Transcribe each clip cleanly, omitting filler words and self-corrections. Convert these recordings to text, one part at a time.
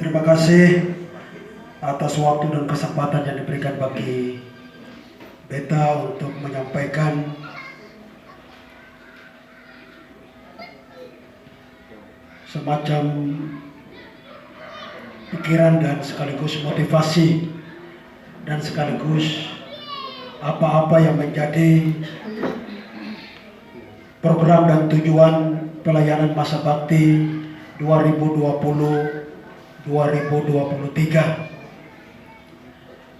Terima kasih atas waktu dan kesempatan yang diberikan bagi Beta untuk menyampaikan semacam pikiran dan sekaligus motivasi dan sekaligus apa-apa yang menjadi program dan tujuan pelayanan masa bakti 2020-2023.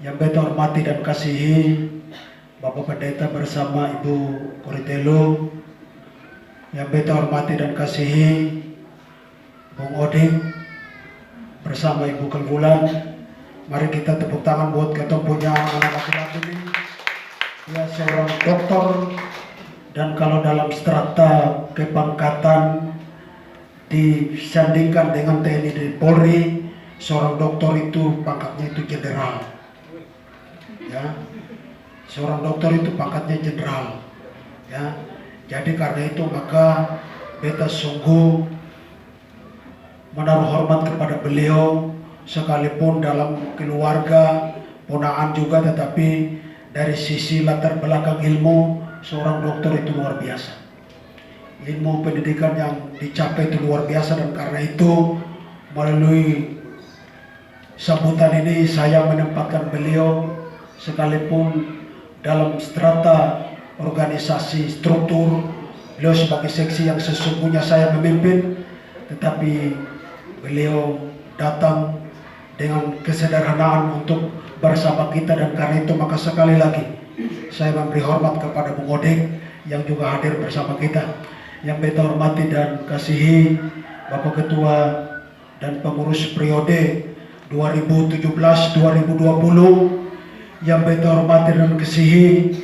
Yang Beta hormati dan kasihi Bapak Pendeta bersama Ibu Koritelo, yang Beta hormati dan kasihi Bung Oding bersama Ibu Kelbulan. Mari kita tepuk tangan buat kita punya anak laki-laki ini. Dia seorang dokter, dan kalau dalam strata kepangkatan disandingkan dengan TNI dan Polri, seorang dokter itu pangkatnya itu jenderal. Ya, seorang dokter itu pangkatnya jenderal. Ya, jadi karena itu maka Beta sungguh menaruh hormat kepada beliau, sekalipun dalam keluarga ponaan juga, tetapi dari sisi latar belakang ilmu seorang dokter itu luar biasa. Ilmu pendidikan yang dicapai itu luar biasa, dan karena itu melalui sambutan ini saya menempatkan beliau, sekalipun dalam strata organisasi struktur beliau sebagai seksi yang sesungguhnya saya memimpin, tetapi beliau datang dengan kesederhanaan untuk bersama kita, dan karena itu maka sekali lagi saya memberi hormat kepada Bung Oding yang juga hadir bersama kita. Yang Beta hormati dan kasihi Bapak Ketua dan pengurus periode 2017-2020, yang Beta hormati dan kasihi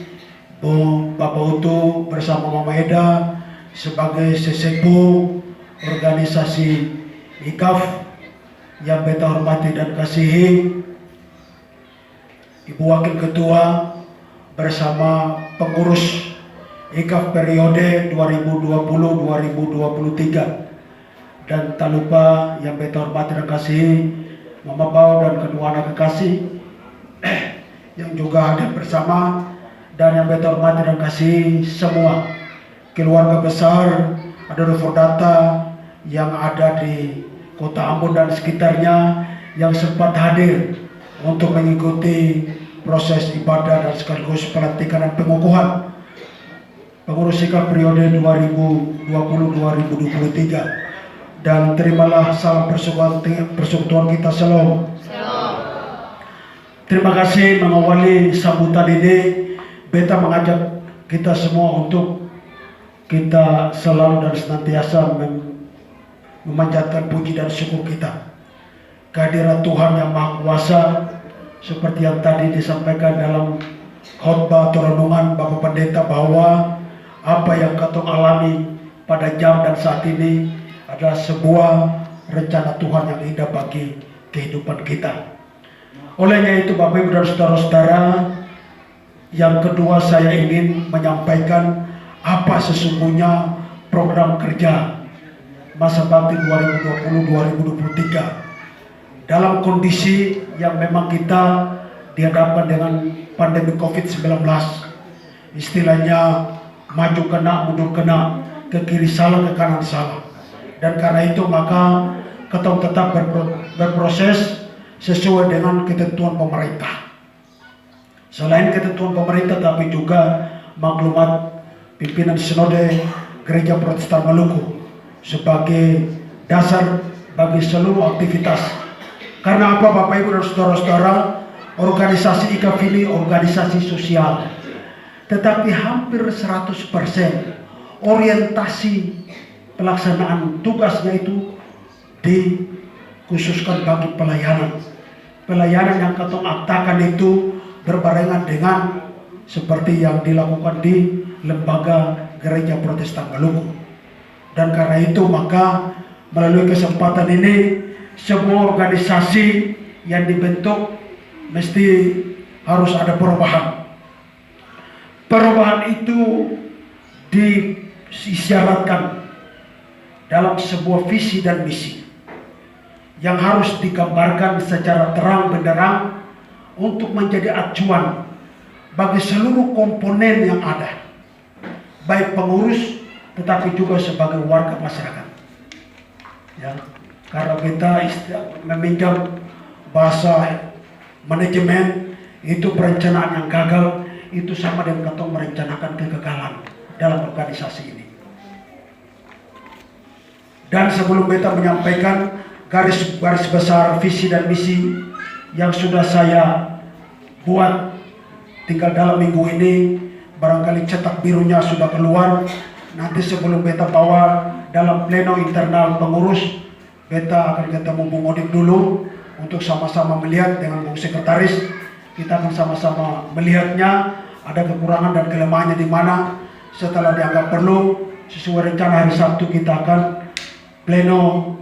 Bapak Utu bersama Mama Eda sebagai sesepuh organisasi IKAF, yang Beta hormati dan kasihi Ibu Wakil Ketua bersama pengurus IKAF periode 2020-2023, dan tak lupa yang Beta hormati dan kasihi Mama Bau dan kedua anak kekasih yang juga hadir bersama, dan yang Beta hormati dan kasihi semua keluarga besar Adoro Fordata yang ada di Kota Ambon dan sekitarnya, yang sempat hadir untuk mengikuti proses ibadah dan sekaligus pelantikan dan pengukuhan pengurus IKAF periode 2020-2023. Dan terimalah salam persekutuan kita. Shalom. Terima kasih mengawali sambutan ini. Beta mengajak kita semua untuk kita selalu dan senantiasa memanjatkan puji dan syukur kita kehadirat Tuhan yang Maha Kuasa, seperti yang tadi disampaikan dalam khotbah atau renungan Bapak Pendeta, bahwa apa yang kita alami pada jam dan saat ini adalah sebuah rencana Tuhan yang indah bagi kehidupan kita. Olehnya itu Bapak Ibu dan Saudara-saudara, yang kedua saya ingin menyampaikan apa sesungguhnya program kerja masa bakti 2020-2023 dalam kondisi yang memang kita dihadapkan dengan pandemi COVID-19. Istilahnya maju kena, mundur kena, ke kiri salah, ke kanan salah. Dan karena itu maka kita tetap berproses sesuai dengan ketentuan pemerintah. Selain ketentuan pemerintah, tapi juga maklumat pimpinan Sinode Gereja Protestan Maluku sebagai dasar bagi seluruh aktivitas. Karena apa Bapak Ibu dan Saudara-saudara, organisasi IKAF ini organisasi sosial, tetapi hampir 100% orientasi pelaksanaan tugasnya itu dikhususkan bagi pelayanan. Pelayanan yang kita aktakan itu berbarengan dengan seperti yang dilakukan di Lembaga Gereja Protestan Maluku. Dan karena itu maka melalui kesempatan ini semua organisasi yang dibentuk mesti harus ada perubahan. Perubahan itu diisyaratkan dalam sebuah visi dan misi. yang harus digambarkan secara terang benderang untuk menjadi acuan bagi seluruh komponen yang ada, baik pengurus tetapi juga sebagai warga masyarakat. Ya, karena kita meminjam bahasa manajemen, itu perencanaan yang gagal itu sama dengan kita merencanakan kegagalan dalam organisasi ini. Dan sebelum beta menyampaikan garis besar visi dan misi yang sudah saya buat, tinggal dalam minggu ini barangkali cetak birunya sudah keluar. Nanti sebelum beta bawa dalam pleno internal pengurus, beta akan ketemu Bung Odik dulu untuk sama-sama melihat dengan Bung Sekretaris. Kita akan sama-sama melihatnya, ada kekurangan dan kelemahannya di mana. Setelah dianggap perlu, sesuai rencana hari Sabtu kita akan pleno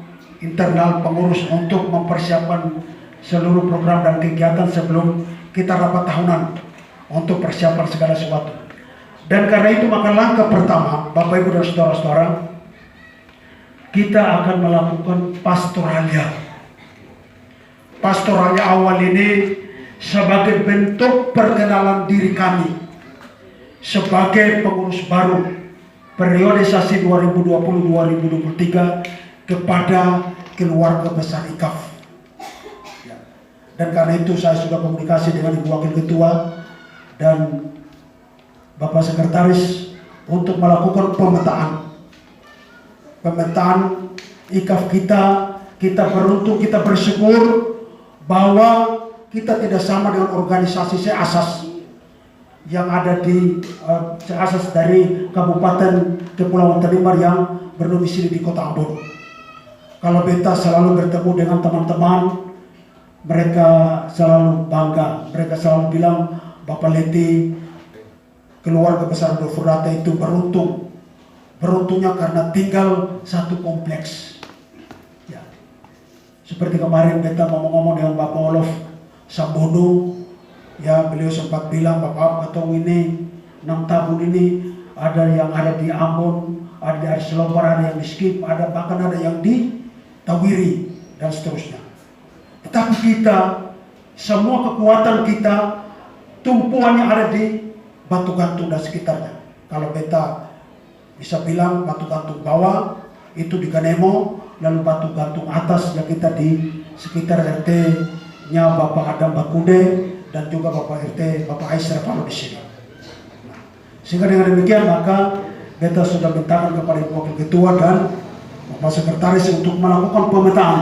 internal pengurus untuk mempersiapkan seluruh program dan kegiatan sebelum kita rapat tahunan untuk persiapan segala sesuatu. Dan karena itu maka langkah pertama, Bapak Ibu dan saudara-saudara, kita akan melakukan pastoralia. Pastoralia awal ini sebagai bentuk perkenalan diri kami sebagai pengurus baru periodisasi 2020-2023 kepada keluarga besar IKAF. Ya. Dan karena itu saya sudah komunikasi dengan Ibu Wakil Ketua dan Bapak Sekretaris untuk melakukan pemetaan IKAF kita beruntung, kita bersyukur bahwa kita tidak sama dengan organisasi seasas yang ada di seasas dari Kabupaten Kepulauan Tanimbar yang berdomisili di Kota Ambon. Kalau beta selalu bertemu dengan teman-teman, mereka selalu bangga, mereka selalu bilang, Bapak Leti, keluarga besar Dofurdata itu beruntung. Beruntungnya karena tinggal satu kompleks. Ya. Seperti kemarin beta ngomong-ngomong dengan Bapak Olof Sambodo, ya beliau sempat bilang, Bapak Ketong ini 6 tahun ini ada yang ada di Ambon, ada di Arselopar, ada yang di Skip, ada bahkan ada yang di Tawiri dan seterusnya. Tetapi kita, semua kekuatan kita, tumpuannya ada di Batu Gantung dan sekitarnya. Kalau beta bisa bilang Batu Gantung bawah itu di Ganemo, lalu Batu Gantung atas yang kita di sekitar RT-nya Bapak Adam Bakude dan juga Bapak RT Bapak Aisyah Falo di sini. Nah, sehingga dengan demikian maka beta sudah mintakan kepada Ibu Wakil Ketua dan Bapak Sekretaris untuk melakukan pemetaan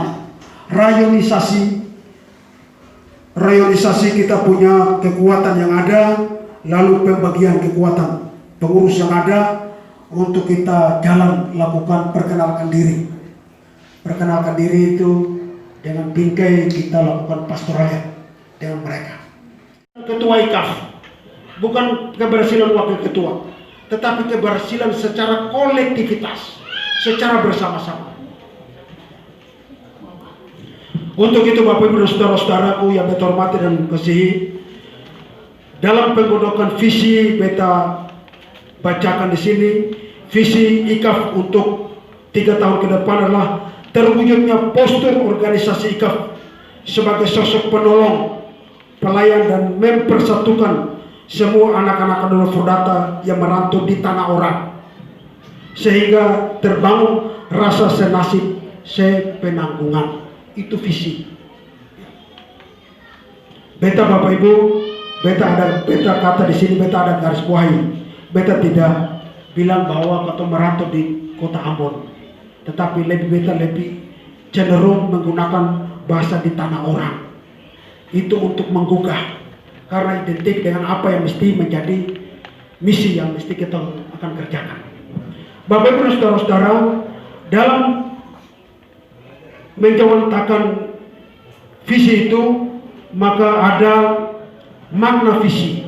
rayonisasi kita punya kekuatan yang ada, lalu pembagian kekuatan pengurus yang ada untuk kita jalan lakukan perkenalkan diri. Perkenalkan diri itu dengan bingkai kita lakukan pastoralia dengan mereka. Ketua IKAF bukan keberhasilan wakil ketua, tetapi keberhasilan secara kolektivitas, secara bersama-sama. Untuk itu Bapak Ibu dan saudara-saudaraku yang beta hormati dan kasihi, dalam penggodokan visi beta bacakan di sini, visi IKAF untuk 3 tahun ke depan adalah terwujudnya postur organisasi IKAF sebagai sosok penolong, pelayan dan mempersatukan semua anak-anak Dofurdata yang merantau di tanah orang, sehingga terbangun rasa senasib sepenanggungan. Itu visi. Beta Bapak Ibu, beta kata di sini, beta ada garis bawahi. Beta tidak bilang bahwa kita merantau di Kota Ambon, tetapi beta lebih cenderung menggunakan bahasa di tanah orang. Itu untuk menggugah, karena identik dengan apa yang mesti menjadi misi yang mesti kita akan kerjakan. Bapak Ibu dan saudara-saudara, dalam menjawantahkan visi itu maka ada makna visi.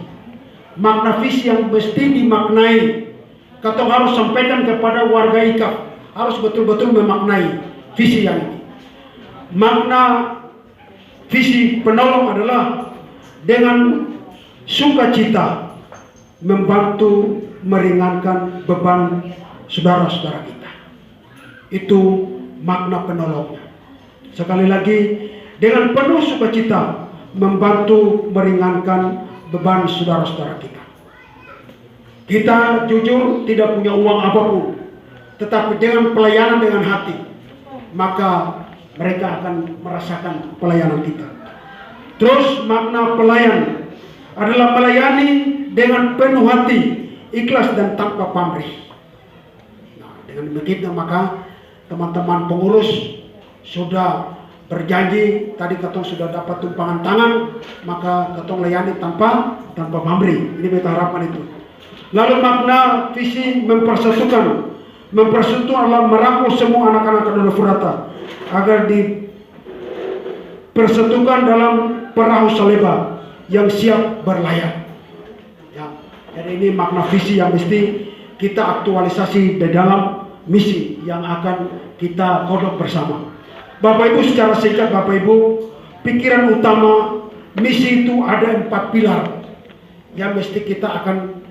Makna visi yang mesti dimaknai, kita harus sampaikan kepada warga IKAF, harus betul-betul memaknai visi yang ini. Makna visi penolong adalah dengan sukacita membantu meringankan beban saudara-saudara kita. Itu makna penolongnya. sekali lagi dengan penuh sukacita membantu meringankan beban saudara-saudara kita. Kita jujur tidak punya uang apapun, tetapi dengan pelayanan dengan hati, maka mereka akan merasakan pelayanan kita. Terus makna pelayan adalah melayani dengan penuh hati, ikhlas dan tanpa pamrih. Nah, dengan begitu maka teman-teman pengurus sudah berjanji, tadi katong sudah dapat tumpangan tangan, maka katong layani tanpa pamrih. Ini beta harapan itu. Lalu makna visi mempersatukan adalah merangkul semua anak-anak Kadona Furata agar dipersatukan dalam perahu Saleba yang siap berlayar. Ya, jadi ini makna visi yang mesti kita aktualisasi di dalam misi yang akan kita godok bersama. Bapak Ibu, secara singkat Bapak Ibu, pikiran utama misi itu ada 4 pilar yang mesti kita akan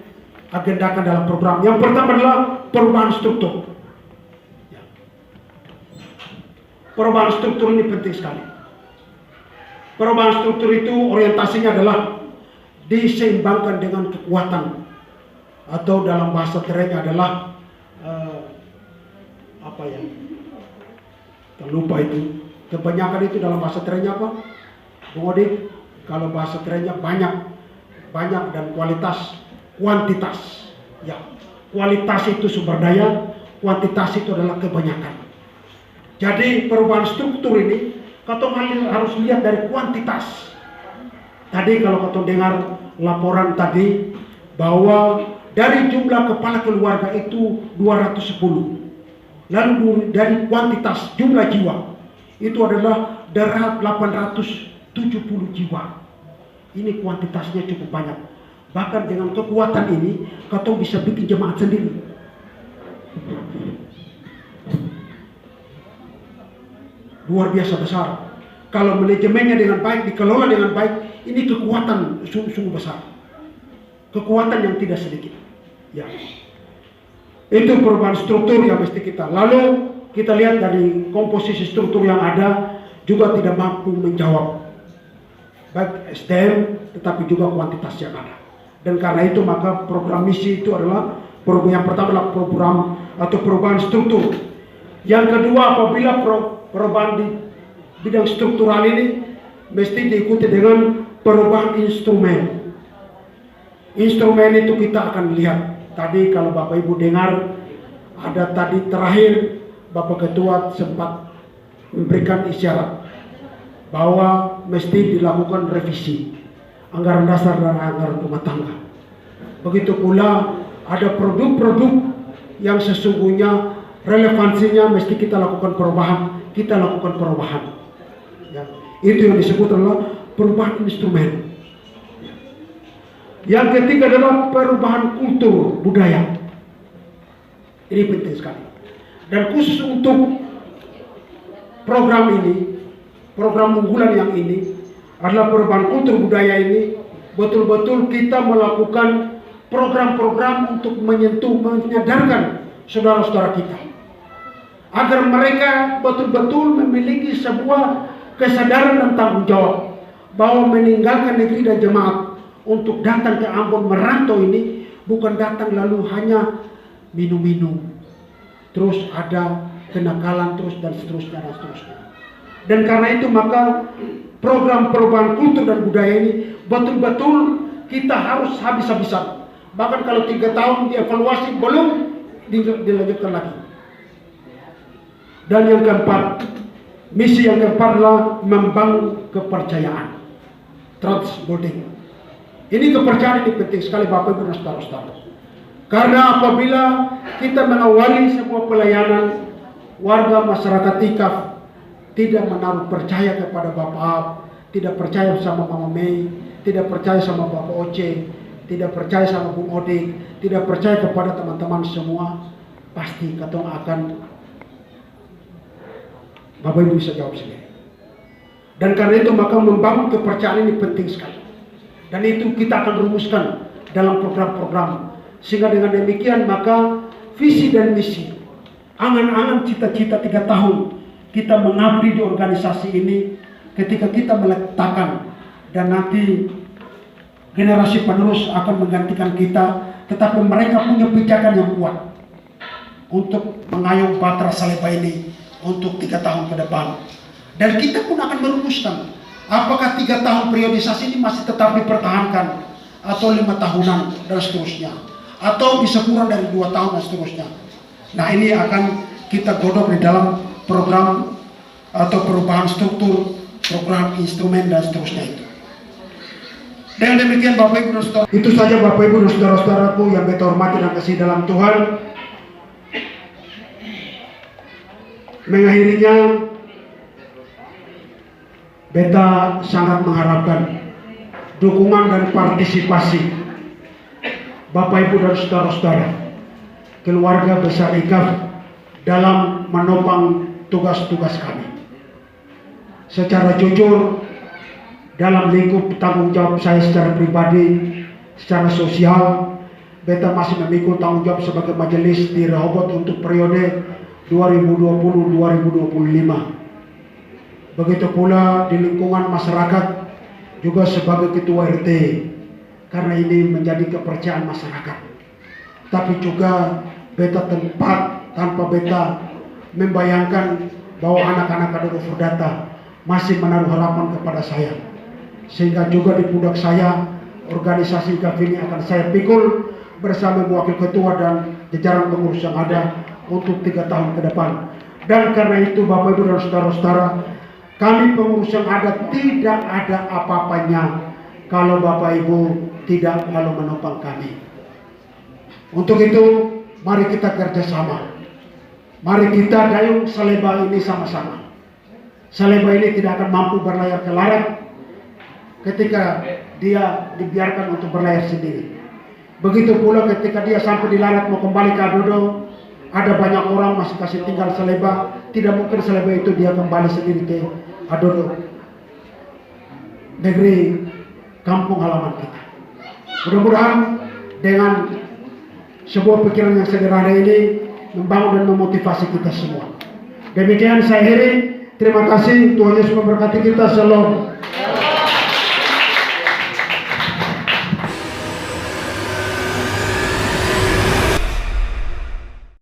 agendakan dalam program. Yang pertama adalah perubahan struktur. Ya. Perubahan struktur ini penting sekali. Perubahan struktur itu orientasinya adalah diseimbangkan dengan kekuatan, atau dalam bahasa kerennya adalah lupa itu. Kebanyakan itu dalam bahasa kerennya apa? Bung Odik, kalau bahasa kerennya banyak dan kuantitas. Ya, kualitas itu sumber daya, kuantitas itu adalah kebanyakan. Jadi perubahan struktur ini katong harus lihat dari kuantitas. Tadi kalau katong dengar laporan tadi bahwa dari jumlah kepala keluarga itu 210. Lalu dari kuantitas jumlah jiwa itu adalah 870 jiwa. Ini kuantitasnya cukup banyak. Bahkan dengan kekuatan ini, katong bisa bikin jemaat sendiri. Luar biasa besar. Kalau manajemennya dengan baik, dikelola dengan baik, ini kekuatan sungguh besar. Kekuatan yang tidak sedikit. Ya. Itu perubahan struktur yang mesti kita. Lalu kita lihat dari komposisi struktur yang ada juga tidak mampu menjawab baik SDM tetapi juga kuantitas yang ada. Dan karena itu maka program misi itu adalah yang pertama adalah program atau perubahan struktur. Yang kedua, apabila perubahan di bidang struktural ini mesti diikuti dengan perubahan instrumen. Instrumen itu kita akan lihat. Tadi kalau Bapak Ibu dengar, ada tadi terakhir Bapak Ketua sempat memberikan isyarat bahwa mesti dilakukan revisi anggaran dasar dan anggaran rumah tangga. Begitu pula ada produk-produk yang sesungguhnya relevansinya mesti kita lakukan perubahan, Ya. Itu yang disebut adalah perubahan instrumen. Yang ketiga adalah perubahan kultur budaya. Ini penting sekali. Dan khusus untuk program ini, program unggulan yang ini adalah perubahan kultur budaya ini, betul-betul kita melakukan program-program untuk menyadarkan saudara-saudara kita agar mereka betul-betul memiliki sebuah kesadaran dan tanggung jawab bahwa meninggalkan negeri dan jemaat untuk datang ke Ambon merantau ini bukan datang lalu hanya minum-minum, terus ada kenakalan terus dan seterusnya. Dan karena itu maka program perubahan kultur dan budaya ini betul-betul kita harus habis-habisan. Bahkan kalau 3 tahun dievaluasi belum dilanjutkan lagi. Dan yang keempat, misi yang keempat adalah membangun kepercayaan, trust building. Ini kepercayaan ini penting sekali Bapak Ibu dan saudara-saudara. Karena apabila kita mengawali sebuah pelayanan, warga masyarakat Tikaf tidak menaruh percaya kepada Bapak, tidak percaya sama Mama Mei, tidak percaya sama Bapak Oce, tidak percaya sama Bung Odik, tidak percaya kepada teman-teman semua, pasti katong akan, Bapak Ibu bisa jawab sendiri. Dan karena itu maka membangun kepercayaan ini penting sekali. Dan itu kita akan rumuskan dalam program-program. Sehingga dengan demikian maka visi dan misi, angan-angan cita-cita 3 tahun kita mengabdi di organisasi ini, ketika kita meletakkan dan nanti generasi penerus akan menggantikan kita, tetapi mereka punya pijakan yang kuat untuk mengayom Batra Saleba ini untuk 3 tahun ke depan. Dan kita pun akan merumuskan apakah 3 tahun periodisasi ini masih tetap dipertahankan atau 5 tahunan dan seterusnya, atau bisa kurang dari 2 tahun dan seterusnya. Nah, ini akan kita godok di dalam program atau perubahan struktur, program instrumen dan seterusnya itu. Dengan demikian Bapak Ibu dan Saudara, itu saja Bapak Ibu dan Saudara-saudaraku yang beta hormati dan kasih dalam Tuhan. Mengakhirinya, beta sangat mengharapkan dukungan dan partisipasi Bapak Ibu dan Saudara-saudara, keluarga besar IKAF dalam menopang tugas-tugas kami. Secara jujur, dalam lingkup tanggung jawab saya secara pribadi, secara sosial, beta masih memikul tanggung jawab sebagai majelis di Rehoboth untuk periode 2020-2025. Begitu pula di lingkungan masyarakat juga sebagai ketua RT, karena ini menjadi kepercayaan masyarakat. Tapi juga beta tempat tanpa beta membayangkan bahwa anak-anak kader Furdata masih menaruh harapan kepada saya, sehingga juga di pundak saya organisasi IKAF ini akan saya pikul bersama wakil ketua dan jajaran pengurus yang ada untuk 3 tahun ke depan. Dan karena itu Bapak Ibu dan Saudara-saudara, kami pengurus yang ada tidak ada apa-apanya kalau Bapak Ibu tidak lalu menopang kami. Untuk itu mari kita kerjasama. Mari kita dayung Saleba ini sama-sama. Saleba ini tidak akan mampu berlayar ke larat ketika dia dibiarkan untuk berlayar sendiri. Begitu pula ketika dia sampai di larat mau kembali ke Adodo, ada banyak orang masih kasih tinggal Saleba. Tidak mungkin Saleba itu dia kembali sendiri ke Adodo, negeri kampung halaman kita. Mudah-mudahan dengan sebuah pikiran yang sederhana ini membangun dan memotivasi kita semua. Demikian saya akhiri. Terima kasih. Tuhan Yesus memberkati kita. Shalom.